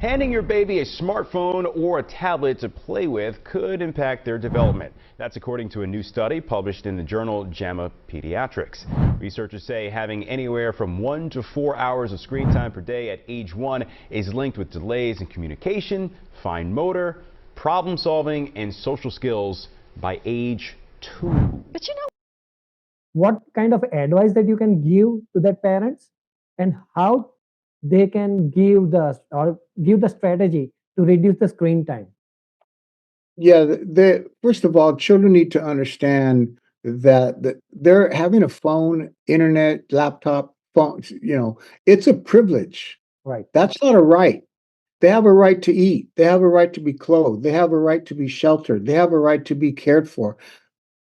Handing your baby a smartphone or a tablet to play with could impact their development. That's according to a new study published in the journal JAMA Pediatrics. Researchers say having anywhere from 1 to 4 hours of screen time per day at age 1 is linked with delays in communication, fine motor, problem solving, and social skills by age 2. But what kind of advice that you can give to their parents, and how they can give the strategy to reduce the screen time? Yeah, first of all, children need to understand that they're having a phone, internet, laptop, phone, it's a privilege. Right. That's not a right. They have a right to eat. They have a right to be clothed. They have a right to be sheltered. They have a right to be cared for.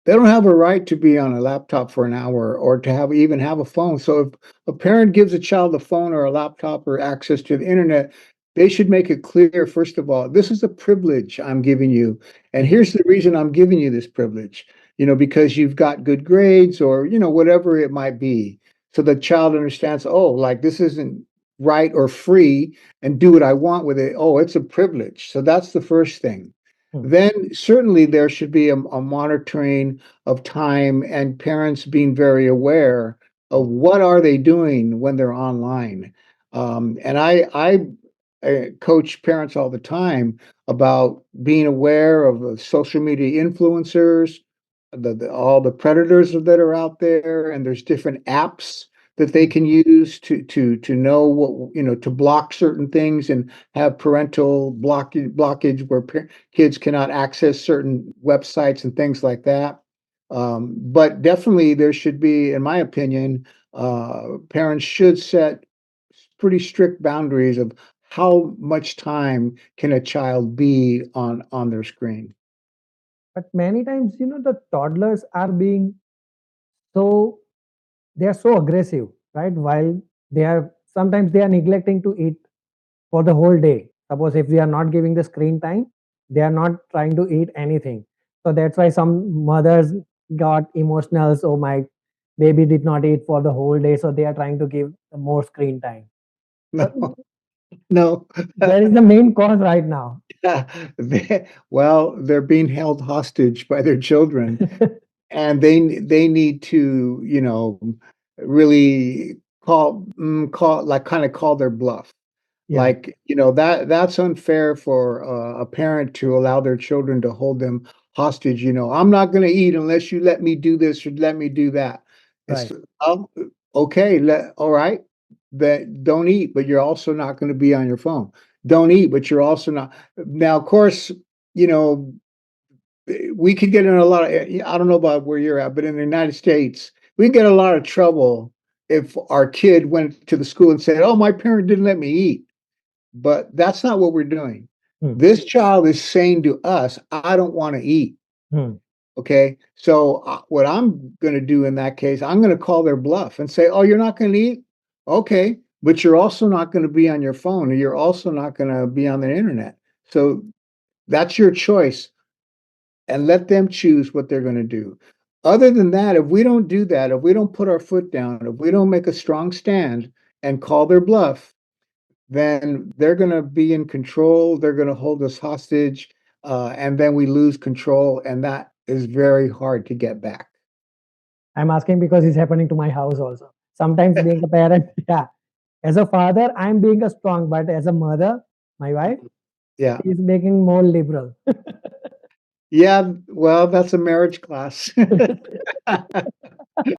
They don't have a right to be on a laptop for an hour or to even have a phone. So if a parent gives a child a phone or a laptop or access to the internet, they should make it clear, first of all, this is a privilege I'm giving you. And here's the reason I'm giving you this privilege, because you've got good grades or, whatever it might be. So the child understands, oh, like this isn't right or free and do what I want with it. Oh, it's a privilege. So that's the first thing. Then certainly there should be a monitoring of time and parents being very aware of what are they doing when they're online. And I coach parents all the time about being aware of the social media influencers, all the predators that are out there, and there's different apps that they can use to know what, to block certain things and have parental blockage where kids cannot access certain websites and things like that. But definitely there should be, in my opinion, parents should set pretty strict boundaries of how much time can a child be on their screen. But many times, the toddlers are being so they are so aggressive, right? While sometimes they are neglecting to eat for the whole day. Suppose if we are not giving the screen time, they are not trying to eat anything. So that's why some mothers got emotional. So my baby did not eat for the whole day, so they are trying to give more screen time. No, no. That is the main cause right now. They're being held hostage by their children, and they need to, really call their bluff. Yeah. Like, that's unfair for a parent to allow their children to hold them hostage. I'm not going to eat unless you let me do this or let me do that. It's Right. okay. All right. That don't eat, but you're also not going to be on your phone. Don't eat, but you're also not. Now, of course, we could get in a lot of, I don't know about where you're at, but in the United States, we get a lot of trouble if our kid went to the school and said, oh, my parent didn't let me eat. But that's not what we're doing. This child is saying to us, I don't want to eat. Okay. So what I'm going to do in that case, I'm going to call their bluff and say, oh, you're not going to eat? Okay. But you're also not going to be on your phone, or you're also not going to be on the internet. So that's your choice, and let them choose what they're going to do. Other than that, if we don't do that, if we don't put our foot down, if we don't make a strong stand and call their bluff, then they're going to be in control. They're going to hold us hostage, and then we lose control, and that is very hard to get back. I'm asking because it's happening to my house also. Sometimes being a parent, yeah. As a father, I'm being a strong, but as a mother, my wife, Yeah. is making more liberal. Yeah, well, that's a marriage class.